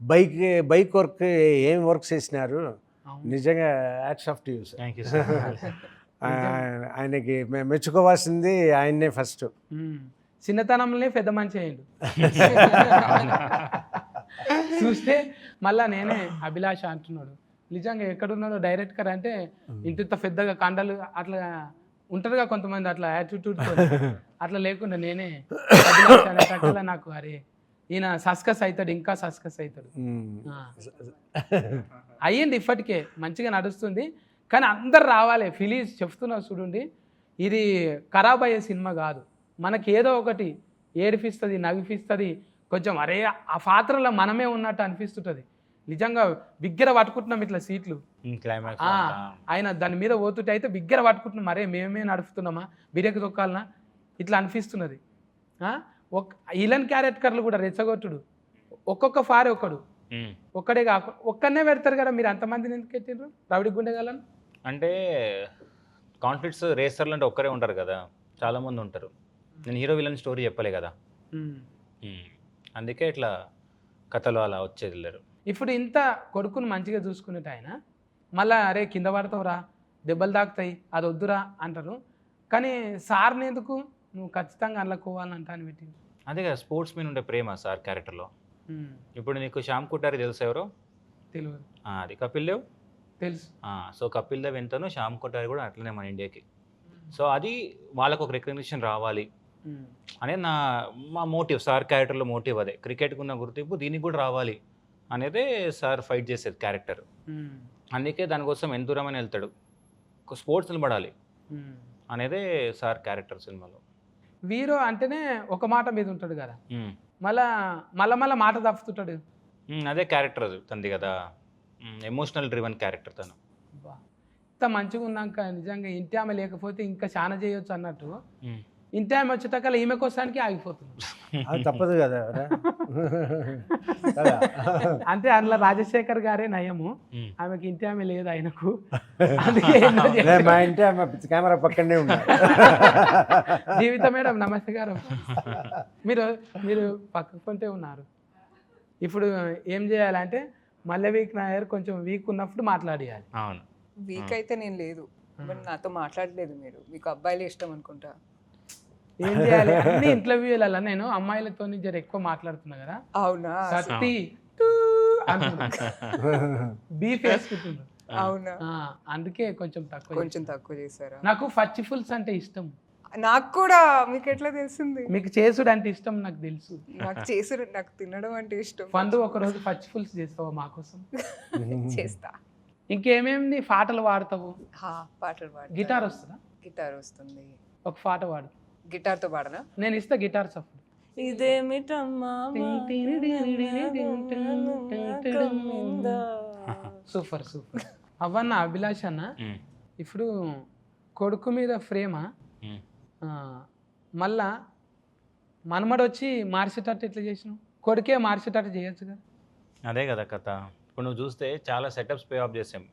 Bike work ఏం work చేసినారు, అవును. నిజంగా hats off to you sir. Thank you sir. ఆయనకి మెచ్చుకోవాల్సింది ఆయన్నే ఫస్ట్. చిన్నతనంలోనే పెద్ద మంచి అయ్యిండు. చూస్తే మళ్ళా నేనే అభిలాష అంటున్నాడు. నిజంగా ఎక్కడున్నాడో డైరెక్టర్ అంటే ఇంత పెద్దగా కండలు అట్లా ఉంటారుగా కొంతమంది అట్లా యాటిట్యూడ్ అట్లా లేకుండా నేనే అభిలాష అనేటట్లా నాకు అరే ఈయన సస్కస్ అవుతాడు, ఇంకా సస్కస్ అవుతాడు. అయ్యింది ఇప్పటికే మంచిగా నడుస్తుంది. కానీ అందరు రావాలి. ఫిలీజ్ చెప్తున్నా చూడండి, ఇది ఖరాబ్ అయ్యే సినిమా కాదు. మనకి ఏదో ఒకటి ఏడిపిస్తుంది, నవ్విపిస్తుంది. కొంచెం అరే ఆ పాత్రలో మనమే ఉన్నట్టు అనిపిస్తుంటుంది. నిజంగా బిగ్గర పట్టుకుంటున్నాం ఇట్లా సీట్లు. క్లైమాక్స్ ఆయన దాని మీద పోతుంటే అయితే బిగ్గర పట్టుకుంటున్నాం, అరే మేమే నడుపుతున్నామా, బిరేకి తొక్కాలనా ఇట్లా అనిపిస్తున్నది. ఇలన్ క్యారెక్టర్లు కూడా రెచ్చగొట్టుడు, ఒక్కొక్క ఫారే ఒక్కడే కాకుండా ఒక్కనే పెడతారు కదా. మీరు అంతమందిని ఎందుకు పెట్టిండ్రు రౌడీ గుండెగాలను? అంటే కాన్ఫ్లిక్ట్స్ రేసర్లు అంటే ఒక్కరే ఉంటారు కదా, చాలా మంది ఉంటారు. నేను హీరో విలన్ స్టోరీ చెప్పలే కదా, అందుకే ఇట్లా కథలు అలా వచ్చేది లేరు. ఇప్పుడు ఇంత కొడుకును మంచిగా చూసుకునేట ఆయన మళ్ళీ అరే కింద పడతావురా, దెబ్బలు తాకుతాయి, అది వద్దురా అంటారు. కానీ సార్ని ఎందుకు నువ్వు ఖచ్చితంగా అందులోకోవాలని అంటాను పెట్టింది. అదే కదా స్పోర్ట్స్ మీద ఉండే ప్రేమ సార్ క్యారెక్టర్లో. ఇప్పుడు నీకు శ్యామ్ కుటారి తెలుసు ఎవరో? తెలియదు. అది కపిల్ దేవ్ తెలుసు. సో కపిల్ దేవ్ ఎంతనో శ్యామ్ కుటారి కూడా అట్లనే మన ఇండియాకి. సో అది వాళ్ళకు ఒక రికగ్నిషన్ రావాలి అనేది మా మోటివ్. సార్ క్యారెక్టర్లో మోటివ్ అదే, క్రికెట్కి ఉన్న గుర్తింపు దీనికి కూడా రావాలి అనేదే సార్ ఫైట్ చేసేది క్యారెక్టర్. అందుకే దానికోసం ఎంత దూరమని వెళ్తాడు, స్పోర్ట్స్ నిలబడాలి అనేదే సార్ క్యారెక్టర్ సినిమాలో. వీరో అంటేనే ఒక మాట మీద ఉంటాడు కదా, మళ్ళా మాట తప్పుతుంటాడు. అదే క్యారెక్టర్ తంది కదా, ఎమోషనల్ డ్రివెన్ క్యారెక్టర్ తను. ఇంత మంచిగా ఉన్నాక నిజంగా ఇంటి ఆమె లేకపోతే ఇంకా చాలా చేయొచ్చు అన్నట్టు, ఇంటి ఆమె వచ్చేటక్కడ ఈమె కోసానికి ఆగిపోతుంది. అది తప్పదు కదా. అంటే అందులో రాజశేఖర్ గారే నయము, ఆమెకి ఇంటి ఆమె లేదు ఆయనకు. మా ఇంటి ఆమె కెమెరా పక్కనే ఉన్నారు. జీవిత మేడం నమస్కారం. మీరు పక్కకుంటే ఉన్నారు. ఇప్పుడు ఏం చేయాలంటే మళ్ళీ వీక్ నాయర్ కొంచెం వీక్ ఉన్నప్పుడు మాట్లాడేయాలి. అవును, వీక్ అయితే నేను లేదు, బట్ నాతో మాట్లాడలేదు మీరు. మీకు అబ్బాయిలు ఇష్టం అనుకుంటా. ఏం చేయాలి అన్ని ఇంటర్వ్యూలలో నేను అమ్మాయిలతో జర ఎక్కువ మాట్లాడుతున్నా కదా. అవునా? సత్తి బీఫ్ వేసుకుంటున్నా. అవునా? అందుకే కొంచెం తక్కువ చేశారా? నాకు ఫచ్చి ఫుల్స్ అంటే ఇష్టం. నాకు కూడా. మీకు ఎట్లా తెలిసింది? మీకు చేసుడు అంటే ఇష్టం నాకు తెలుసు. నాకు తినడం అంటే ఇష్టం. పండు ఒక రోజు ఫచ్చి ఫుల్స్ చేస్తావా మాకోసం? చేస్తా. ఇంకేమేమి పాటలు వాడతావు? పాటలు పాడు. గిటార్ వస్తుందా? గిటార్ వస్తుంది. ఒక పాట వాడు. గిటార్ తో పాడనా? నేను ఇస్తా గిటార్ సపోర్ట్. Super super. అవన్న అభిలాష్ అన్న, ఇప్పుడు కొడుకు మీద ప్రేమ మళ్ళా మనమడు వచ్చి మార్చేటట్టు ఎట్లా చేసినావు? కొడుకే మార్చేటట్టు చేయొచ్చు కదా. అదే కదా కథ. ఇప్పుడు నువ్వు చూస్తే చాలా సెటప్స్ పే ఆఫ్ చేసాం.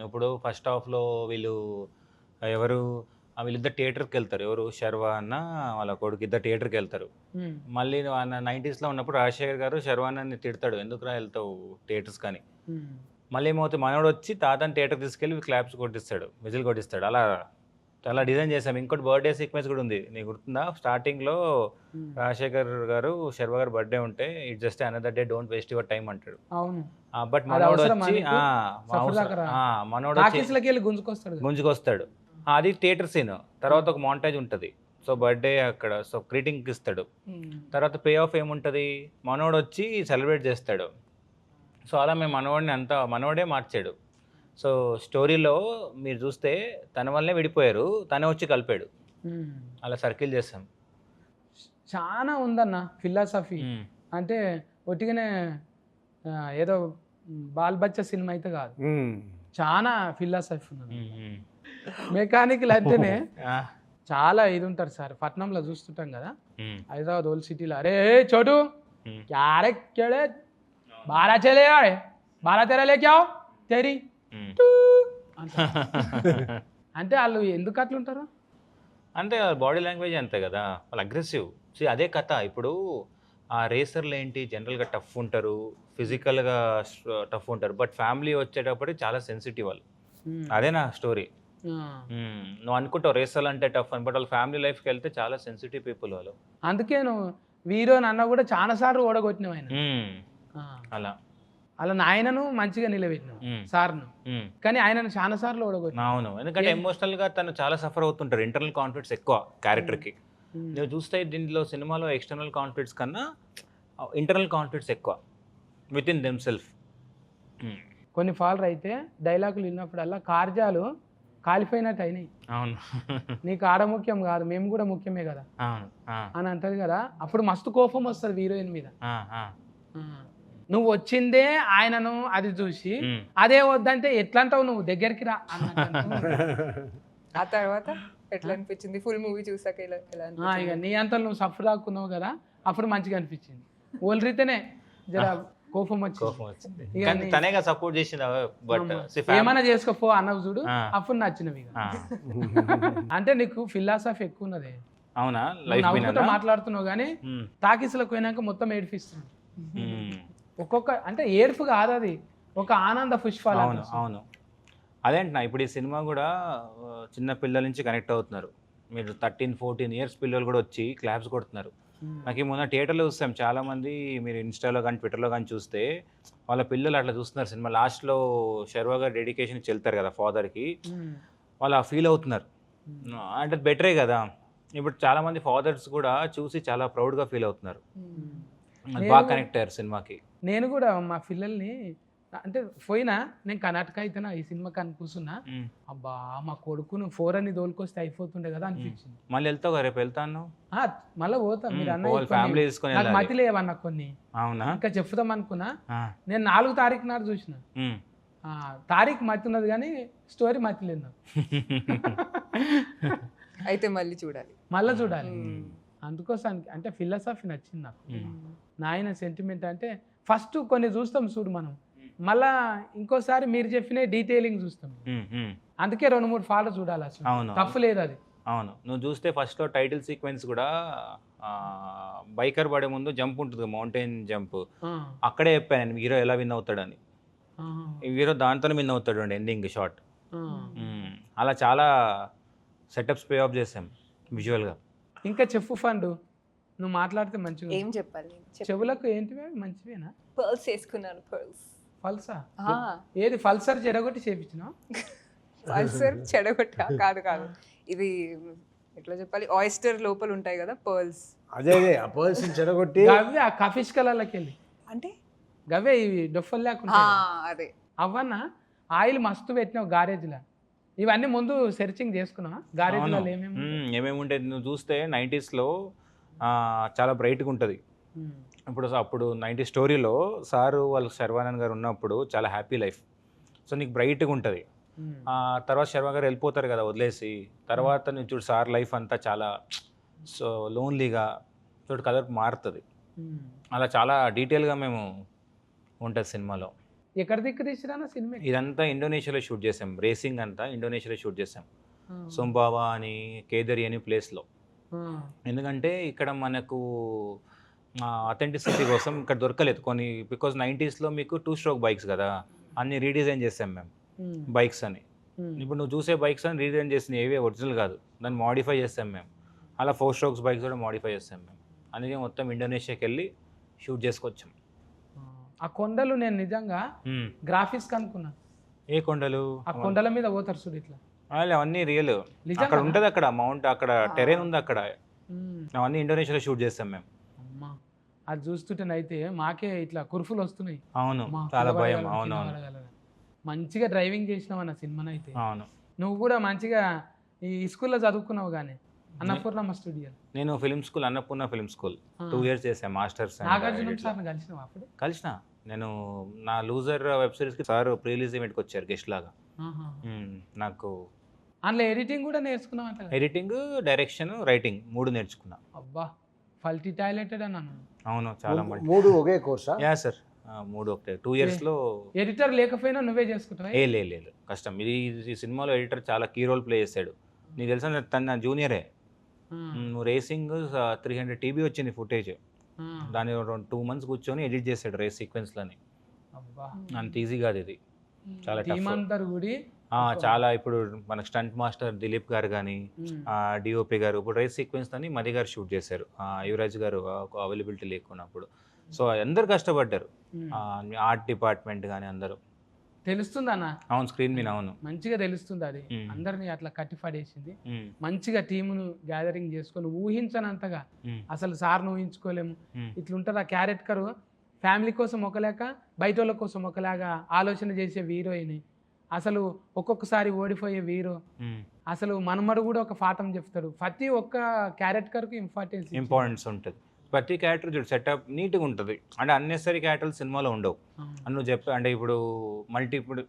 ఇప్పుడు ఫస్ట్ హాఫ్లో వీళ్ళిద్దరు థియేటర్కి వెళ్తారు. ఎవరు? శర్వా అన్న వాళ్ళ కొడుకు ఇద్దరు థియేటర్కి వెళ్తారు. మళ్ళీ 90sలో ఉన్నప్పుడు రాజశేఖర్ గారు శర్వాన్ని తిడతాడు, ఎందుకురా వెళ్తావు థియేటర్స్ కానీ. మళ్ళీ ఏమవుతుంది, మనోడు వచ్చి తాతని థియేటర్ తీసుకెళ్ళి క్లాప్స్ కొట్టిస్తాడు, విజిల్ కొట్టిస్తాడు. అలా డిజైన్ చేసాం. ఇంకోటి బర్త్డే సీక్వెన్స్ కూడా ఉంది, నీకు గుర్తుందా? స్టార్టింగ్లో రాజశేఖర్ గారు శర్వా గారు బర్త్డే ఉంటే it just another day, don't waste your time అంటాడు. బట్ మనోడు వచ్చి గుంజుకొస్తాడు. అది థియేటర్ సీన్. తర్వాత ఒక మాంటేజ్ ఉంటుంది. సో బర్త్డే అక్కడ, సో గ్రీటింగ్ ఇస్తాడు. తర్వాత పే ఆఫ్ ఏముంటుంది, మనోడు వచ్చి సెలబ్రేట్ చేస్తాడు. సో అలా మేము మనోడే మార్చాడు. సో స్టోరీలో మీరు చూస్తే తన వల్లే విడిపోయారు, తనే వచ్చి కలిపాడు. అలా సర్కిల్ చేస్తాం. చాలా ఉందన్న ఫిలాసఫీ. అంటే ఒట్టిగానే ఏదో బాల్ బచ్చ సినిమా అయితే కాదు, చాలా ఫిలాసఫీ ఉన్నది. మెకానికల్ అంటేనే చాలా ఇది ఉంటారు సార్. పట్నంలో చూస్తుంటాం కదా, హైదరాబాద్ ఓల్డ్ సిటీలో, అరే చోటు బారా చలే బారా తెరా లేకావు తెరీ అంటే వాళ్ళు ఎందుకు అట్లుంటారు అంటే బాడీ లాంగ్వేజ్ అంతే కదా, వాళ్ళు అగ్రెసివ్. అదే కథ. ఇప్పుడు ఆ రేసర్లు ఏంటి జనరల్గా టఫ్ ఉంటారు, ఫిజికల్గా టఫ్ ఉంటారు, బట్ ఫ్యామిలీ వచ్చేటప్పటికి చాలా సెన్సిటివ్ వాళ్ళు. అదే నా స్టోరీ. నువ్వు అనుకుంటావు రేసర్లు అంటే టఫ్ అని, బట్ వాళ్ళ ఫ్యామిలీ లైఫ్కి వెళ్తే చాలా సెన్సిటివ్ పీపుల్ వాళ్ళు. అందుకే నువ్వు వీరో అన్న కూడా చాలా సార్లు ఓడగొట్టినావు ఆయన. అలా అలా నాయనను మంచిగా నిలబెట్టినావు సార్ను, కానీ ఆయనను చాలా సార్లు ఓడగొట్టినావు. అవును, ఎందుకంటే ఎమోషనల్గా తను చాలా సఫర్ అవుతుంటారు. ఇంటర్నల్ కాన్ఫ్లిక్ట్స్ ఎక్కువ క్యారెక్టర్కి. నువ్వు చూస్తే దీంట్లో సినిమాలో ఎక్స్టర్నల్ కాన్ఫ్లిక్ట్స్ కన్నా ఇంటర్నల్ కాన్ఫ్లిక్ట్స్ ఎక్కువ విత్ ఇన్ దెమ్ సెల్ఫ్. కొన్ని ఫాల్ర్ అయితే డైలాగులు విన్నప్పుడల్లా కార్జాలు కాలిపోయినట్టు అయినాయి. అవును నీకు ఆడ ముఖ్యం కాదు, మేము కూడా ముఖ్యమే కదా అవును అని అంటది కదా, అప్పుడు మస్తు కోపం వస్తుంది హీరోయిన్ మీద. ఆ. నువ్వు వచ్చిందే ఆయనను అది చూసి అదే వద్దంటే ఎట్లా అంటావు నువ్వు, దగ్గరికి రా అన్నట్టు. ఆ తర్వాత ఎట్లా అనిపించింది ఫుల్ మూవీ చూసాక? ఎలా ఇక నీ అంతా నువ్వు సఫర్ దాక్కున్నావు కదా, అప్పుడు మంచిగా అనిపించింది. ఓల్రితేనే జర కోపం వచ్చింది. ఇక కానీ తనేగా సపోర్ట్ చేసింది. బట్ ఏమైనా చేసుకోపో అన్నవి చూడు, అప్పుడు నచ్చినవి. అంటే నీకు ఫిలాసఫీ ఎక్కువ ఉన్నది. అవునా? లైఫ్ నవ్వుకుంటూ మాట్లాడుతున్నావు కానీ టాకీస్లకు పోయినాక మొత్తం ఏడిపిస్తుంది. ఒక్కొక్క అంటే ఏడుపు కాదు, అది ఒక ఆనంద పుష్పాలు. అవును అవును, అదేంటున్నా. ఇప్పుడు ఈ సినిమా కూడా చిన్న పిల్లల నుంచి కనెక్ట్ అవుతున్నారు. మీరు 13-14 ఇయర్స్ పిల్లలు కూడా వచ్చి క్లాప్స్ కొడుతున్నారు. నాకు ఈ మొన్న థియేటర్లో చూస్తాం చాలామంది, మీరు ఇన్స్టాలో కానీ ట్విట్టర్లో కానీ చూస్తే వాళ్ళ పిల్లలు అట్లా చూస్తున్నారు సినిమా. లాస్ట్లో శర్వా గారు డెడికేషన్ ఇచ్చి వెళ్తారు కదా ఫాదర్కి, వాళ్ళు ఫీల్ అవుతున్నారు. అంటే బెటరే కదా. ఇప్పుడు చాలామంది ఫాదర్స్ కూడా చూసి చాలా ప్రౌడ్గా ఫీల్ అవుతున్నారు. బాగా కనెక్ట్ అయ్యారు సినిమాకి. నేను కూడా మా పిల్లల్ని అంటే పోయినా, నేను కర్ణాటక అయితేనా ఈ సినిమా కానీ కూర్చున్నా, అబ్బా మా కొడుకును 4 అని దోలుకొస్తే అయిపోతుండే కదా అనిపించింది. మళ్ళీ వెళ్తావు, రేపు వెళ్తాను మళ్ళీ పోతా. మీరు ఫ్యామిలీ తీసుకొని నాకు మతి లేవన్నా కొన్ని. అవునా? ఇంకా చెప్తాం అనుకున్నా. నేను 4 తారీఖు నాడు చూసిన. తారీఖు మతి ఉన్నది కానీ స్టోరీ మతి లేదు. అయితే మళ్ళీ చూడాలి. అందుకోసానికి అంటే ఫిలాసఫీ నచ్చింది నాకు. నాయన సెంటిమెంట్ అంటే ఫస్ట్ కొన్ని చూస్తాం చూడు మనం, మళ్ళా ఇంకోసారి మీరు చెప్పిన డీటెయిలింగ్ చూస్తాం. అందుకే 2-3 ఫాలో చూడాలి అసలు. తప్పు లేదు అది. అవును, నువ్వు చూస్తే ఫస్ట్లో టైటిల్ సీక్వెన్స్ కూడా బైకర్ పడే ముందు జంప్ ఉంటుంది, మౌంటైన్ జంప్. అక్కడే చెప్పాను నేను హీరో ఎలా విన్ అవుతాడని. హీరో దాంతోనే విన్ అవుతాడు అండి ఎండింగ్ షాట్. అలా చాలా సెటప్స్ పే ఆఫ్ చేసాం విజువల్గా. ఇంకా చెప్పు ఫండ్, నువ్వు మాట్లాడితే మంచిగా. ఏం చెప్పాలి? చెవులకు ఏంటివే మంచివేనా? పర్ల్స్ వేసుకున్నాను. ఫల్సా? ఏది ఫల్సర్ చెడగొట్టి చేపించినా? పల్సర్ చెడగొట్ట కాదు, ఇది ఎట్లా చెప్పాలి, ఆయిస్టర్ లోపల ఉంటాయి కదా పర్ల్స్. అదే ఆ పర్ల్స్ చెడగొట్టి గవ్వే ఆ కఫిష్ కలర్లకి వెళ్ళి అంటే గవ్వే ఇవి డొఫల్ లేకుండా అదే అవన్నా ఆయిల్ మస్తు పెట్టినావు గారేజ్లో. ఇవన్నీ ముందు సెర్చింగ్ చేసుకున్నావా గారేజ్లో ఏమేమి ఉంటాయి? నువ్వు చూస్తే 90sలో చాలా బ్రైట్గా ఉంటుంది. అప్పుడు 90 స్టోరీలో సారు వాళ్ళ శర్వానంద్ గారు ఉన్నప్పుడు చాలా హ్యాపీ లైఫ్. సో నీకు బ్రైట్గా ఉంటుంది. తర్వాత శర్వా గారు వెళ్ళిపోతారు కదా వదిలేసి, తర్వాత నువ్వు చూడు సార్ లైఫ్ అంతా చాలా సో లోన్లీగా చూడు కలర్ మారుతుంది. అలా చాలా డీటెయిల్గా మేము ఉంటుంది సినిమాలో. ఎక్కడ దిక్కు తీసిరా సినిమా? ఇదంతా ఇండోనేషియాలో షూట్ చేసాం. రేసింగ్ అంతా ఇండోనేషియాలో షూట్ చేసాం. సోంబావా అని, కేదరి అని ప్లేస్లో. ఎందుకంటే ఇక్కడ మనకు అథెంటిసిటీ కోసం ఇక్కడ దొరకలేదు కొన్ని, బికాజ్ 90sలో మీకు 2-stroke బైక్స్ కదా, అన్ని రీడిజైన్ చేసాం మేము బైక్స్ అని. ఇప్పుడు నువ్వు చూసే బైక్స్ అని రీడిజైన్ చేసిన ఏవే ఒరిజినల్ కాదు, దాన్ని మోడిఫై చేస్తాం మేము. అలా 4 strokes బైక్స్ కూడా మోడిఫై చేస్తాం మేము. అందుకే మొత్తం ఇండోనేషియాకి వెళ్ళి షూట్ చేసుకొచ్చాం. ఆ కొండలు నేను నిజంగా గ్రాఫిక్స్ కనుక్కున్నా. ఏ కొండలు? ఆ కొండల మీద పోతారు చూడు ఇట్లా, అవన్నీ రియల్. అక్కడ ఉంటుంది, అక్కడ మౌంట్, అక్కడ టెరెన్ ఉంది, అక్కడ అవన్నీ ఇండోనేషియాలో షూట్ చేస్తాం మేము. అమ్మా అది చూస్తుంటేనైతే మాకే ఇట్లా కురుఫులు వస్తున్నాయి. అవును, చాలా భయం. అవునవును, మంచిగా డ్రైవింగ్ చేసినావు అన్న సినిమానైతే. అవును, నువ్వు కూడా మంచిగా ఈ స్కూల్లో చదువుకున్నావు కానీ అన్నపూర్ణమ్మ స్టూడియో. నేను film school, Annapurna film school 2 years చేశాను మాస్టర్స్. నాగార్జున సార్ని కలిసినావు అప్పుడు? కలిసిన. నేను నా లూజర్ వెబ్ సిరీస్కి సార్ ప్రీ రిలీజ్ ఈవెంట్కి వచ్చారు గెస్ట్ లాగా. నాకు అందులో ఎడిటింగ్ కూడా నేర్చుకున్నావు అంట? ఎడిటింగ్, డైరెక్షన్, రైటింగ్ 3 నేర్చుకున్నా. అబ్బా ఫల్టీ టాలెంటెడ్ అన్నాను. అవును, చాలా 3 ఒకే కోర్సా? యా సార్, 3 ఒకటే. 2 yearsలో ఎడిటర్ లేకపోయినా నువ్వే చేసుకుంటావా? లేదు కష్టం. ఈ సినిమాలో ఎడిటర్ చాలా కీ రోల్ ప్లే చేశాడు. నీకు తెలుసా, తన నా జూనియరే. నువ్వు రేసింగ్ 300 TB వచ్చింది ఫుటేజ్. దాని 2 months కూర్చొని ఎడిట్ చేశాడు రేస్ సీక్వెన్స్లని. అబ్బా అంత ఈజీ కాదు ఇది, చాలా టీమ్ టఫ్. అందరు కూడా చాలా ఇప్పుడు మన స్టంట్ మాస్టర్ దిలీప్ గారు కానీ డిఓపి గారు ఇప్పుడు రేస్ సీక్వెన్స్ అని మది గారు షూట్ చేశారు, యువరాజ్ గారు అవైలబిలిటీ లేకున్నప్పుడు. సో అందరు కష్టపడ్డారు, ఆర్ట్ డిపార్ట్మెంట్ కానీ అందరూ. తెలుస్తుంది అన్న, అవును స్క్రీన్ మీద అవును మంచిగా తెలుస్తుంది అది. అందరిని అట్లా కట్టిపడేసింది. మంచిగా టీమును గ్యాదరింగ్ చేసుకొని ఊహించనంతగా, అసలు సార్ను ఊహించుకోలేము. ఇట్లుంటుంది ఆ క్యారెక్టర్. ఫ్యామిలీ కోసం ఒకలేక బయట వాళ్ళ కోసం ఒకలాగా ఆలోచన చేసే హీరోయిన్, అసలు ఒక్కొక్కసారి ఓడిపోయే హీరో, అసలు మనమడు కూడా ఒక పాఠం చెప్తాడు. ప్రతి ఒక్క క్యారెక్టర్కి ఇంపార్టెన్స్ ఉంటుంది. ప్రతి క్యారెక్టర్ చూడు సెటప్ నీట్గా ఉంటుంది, అంటే అన్నెసరీ క్యారెక్టర్లు సినిమాలో ఉండవు అని నువ్వు చెప్పా. అంటే ఇప్పుడు ఇప్పుడు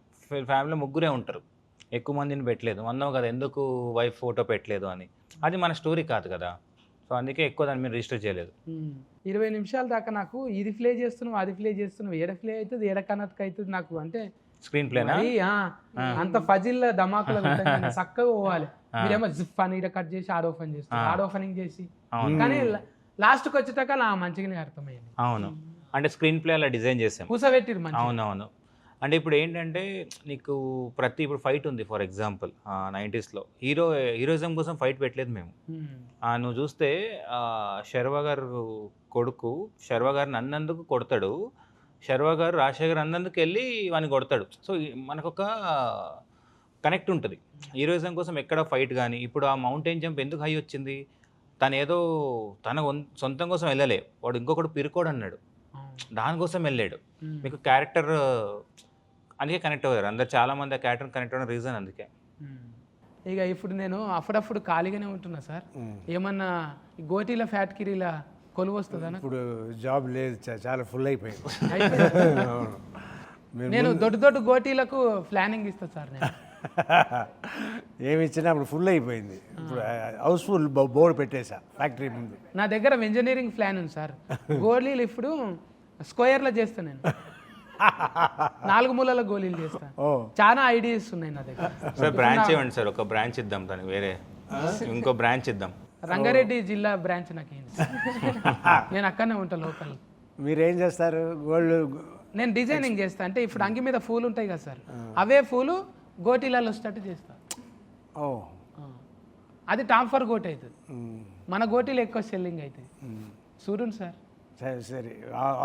ఫ్యామిలీలో ముగ్గురే ఉంటారు, ఎక్కువ మందిని పెట్టలేదు అన్నావు కదా, ఎందుకు వైఫ్ ఫోటో పెట్టలేదు అని. అది మన స్టోరీ కాదు కదా, సో అందుకే ఎక్కువ దాన్ని మీరు రిజిస్టర్ చేయలేదు. 20 నిమిషాల దాకా నాకు ఇది ప్లే చేస్తున్నావు అది ప్లే చేస్తున్నావు, ఏడ ప్లే అవుతుంది ఏడ కనెక్ట్ అవుతుంది నాకు అంటే స్క్రీన్ ప్లేనా అంత ఫజిల్ ధమాకులు చక్కగా పోవాలి. మీరేమో జిప్ అని ఇడ కట్ చేసి ఆడ్ ఓపెన్ చేస్తారు, ఆడ్ ఓపెనింగ్ చేసి, కానీ లాస్ట్కి వచ్చేటాక నా మంచిగానే అర్థమైంది. అవును, అంటే స్క్రీన్ ప్లే అలా డిజైన్ చేసాం, కూసబెట్టిరు. అవునవును. అంటే ఇప్పుడు ఏంటంటే నీకు ఇప్పుడు ఫైట్ ఉంది ఫర్ ఎగ్జాంపుల్ 90sలో హీరోయిజం కోసం ఫైట్ పెట్టలేదు మేము. నువ్వు చూస్తే శర్వా గారు కొడుకు శర్వా గారిని అన్నందుకు కొడతాడు, శర్వా గారు రాజశేఖర్ అన్నందుకు వెళ్ళి వాడిని కొడతాడు. సో మనకొక కనెక్ట్ ఉంటుంది. హీరోయిజం కోసం ఎక్కడ ఫైట్ కానీ. ఇప్పుడు ఆ మౌంటైన్ జంప్ ఎందుకు హై వచ్చింది, తను ఏదో తన సొంతం కోసం వెళ్ళలే, వాడు ఇంకొకటి పిరుకోడు అన్నాడు, దానికోసం వెళ్ళాడు. మీకు క్యారెక్టర్ అందుకే కనెక్ట్ అయ్యారు అందరు, చాలా మంది ఆ క్యారెక్టర్ కనెక్ట్ అవ్వడం రీజన్ అందుకే. ఇక ఇప్పుడు నేను అప్పుడప్పుడు ఖాళీగానే ఉంటున్నా సార్, ఏమన్నా గోటీల ఫ్యాక్టరీల కొలువు వస్తుందా? ఇప్పుడు జాబ్ లేదు, చాలా ఫుల్ అయిపోయింది. నేను దొడ్డు గోటీలకు ప్లానింగ్ ఇస్తా సార్. నేను ఏమి ఇచ్చినా అప్పుడు ఫుల్ అయిపోయింది. ఇప్పుడు హౌస్ఫుల్ బోర్డు పెట్టేసా ఫ్యాక్టరీ ముందు. నా దగ్గర ఇంజనీరింగ్ ప్లాన్ ఉంది సార్. గోళీలు ఇప్పుడు స్క్వేర్లో చేస్తా, నేను 4 మూలల గోళీలు చేస్తా. చాలా ఐడియాస్ ఉన్నాయి నా దగ్గర. సార్ బ్రాంచ్ ఇవ్వండి సార్, ఒక బ్రాంచ్ ఇద్దాం దానికి, వేరే ఇంకో బ్రాంచ్ ఇద్దాం. రంగారెడ్డి జిల్లా బ్రాంచ్ నాకేంది, నేను అక్కడనే ఉంటా లోకల్. మీరేం చేస్తారు? గోల్డ్ నేను డిజైనింగ్ చేస్తా. అంటే ఇప్పుడు అంగి మీద పూలు ఉంటాయి కదా సార్, అవే పూలు గోటీలలో స్టార్ట్ చేస్తా. అది టాంఫర్ గోటి అవుతుంది, మన గోటీలు ఎక్కువ సెల్లింగ్ అవుతుంది. చూడండి సార్. సరే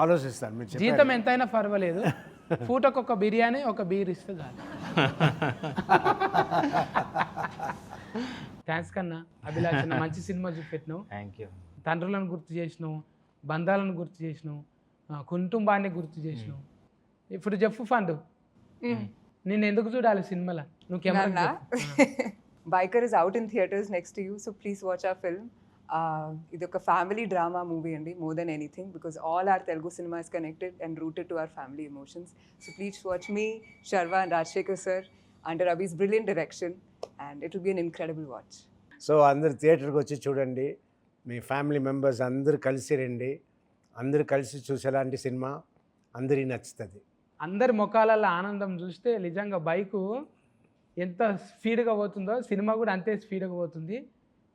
ఆలోచిస్తాను. మీరు జీతం ఎంతైనా పర్వాలేదు, పూటకు ఒక బిర్యానీ ఒక బీర్ ఇస్తే చాలు. థ్యాంక్స్ కన్నా అభిలాష్, మంచి సినిమా చూపెట్టినావు. Thank you. తండ్రులను గుర్తు చేసినావు, బంధాలను గుర్తు చేసినావు, కుటుంబాన్ని గుర్తు చేసినావు. ఇప్పుడు చెప్పు ఫండ్, నేను ఎందుకు చూడాలి సినిమాలో? నువ్వు camera biker is out in theatres next to you, so please watch our film. ఇది ఒక ఫ్యామిలీ డ్రామా మూవీ అండి, more than anything, because all our Telugu cinema is connected and rooted to our family emotions. So please watch me, Sharva and Rajshekhar sir under Abhi's brilliant direction, and it will be an incredible watch. So అందరు థియేటర్కి వచ్చి చూడండి, మీ family members అందరూ కలిసి రండి, అందరూ కలిసి చూసేలాంటి cinema అందరికీ నచ్చుతుంది. అందరి ముఖాలలో ఆనందం చూస్తే నిజంగా బైకు ఎంత స్పీడ్గా పోతుందో సినిమా కూడా అంతే స్పీడ్గా పోతుంది.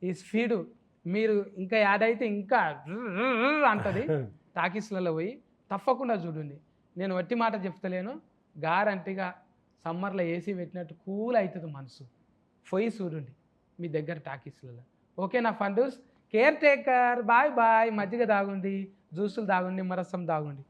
ఈ స్పీడు మీరు ఇంకా యాడ్ అయితే ఇంకా అంటది. టాకీస్లలో పోయి తప్పకుండా చూడండి. నేను వట్టి మాట చెప్తలేను, గ్యారంటీగా సమ్మర్లో ఏసీ పెట్టినట్టు కూల్ అవుతుంది మనసు. పోయి చూడండి మీ దగ్గర టాకీస్లలో. ఓకే నా ఫండూస్, కేర్ టేకర్, బాయ్ బాయ్. మజ్జిగ తాగుండి, జ్యూసులు తాగుండి, నిమ్మరసం తాగుండి.